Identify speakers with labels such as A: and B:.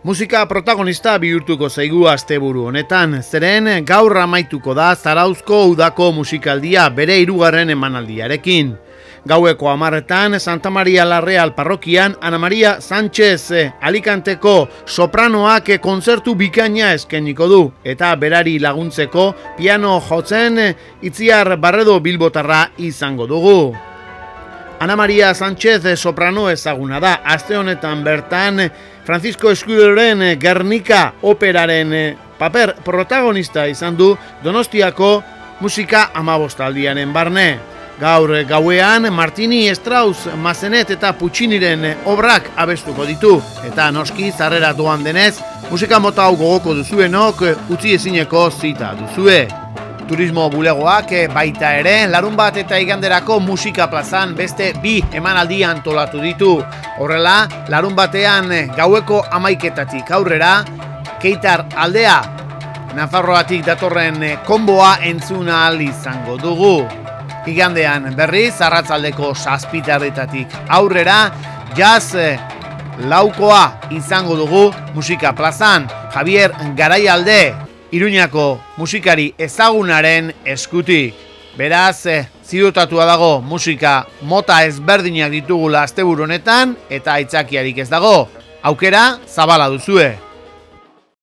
A: Musika protagonista bihurtuko zaigu asteburu honetan, zeren gaur amaituko da Zarauzko udako musikaldia bere 3. emanaldiarekin. Gaueko 10:00 Santa Maria la Real parrokian Ana Maria Sánchez Alicanteko sopranoak kontzertu bikaina eskainiko du eta berari laguntzeko piano jotzen Itziar Barredo Bilbotarra izango dugu. Ana Maria Sánchez soprano ezaguna da, aste honetan bertan Francisco Escuderoren Gernika operaren paper protagonista izan du Donostiako musika 15aldiaren barne. Gaur gauean Martini, Strauss, Massenet eta Pucciniren obrak abestuko ditu, eta noski zarrera doan denez, musika mota hau gogoko duzuenok utzi ezineko zita duzue. Turismo bulegoak baita ere, larunbat eta iganderako musika plazan beste 2 emanaldi antolatu ditu. Horrela, larunbatean gaueko 11:00 aurrera, Keitar aldea, Nafarroatik datorren konboa entzun ahal izango dugu. Igandean berriz, arratsaldeko 7:00 aurrera, jazz laukoa izango dugu musika plazan. Javier Garaialde, Iruñako musikari ezagunaren eskutik. Beraz, ziurtatua dago musika mota ezberdinak ditugula asteburu honetan eta aitzakiarik ez dago. Aukera zabala duzue.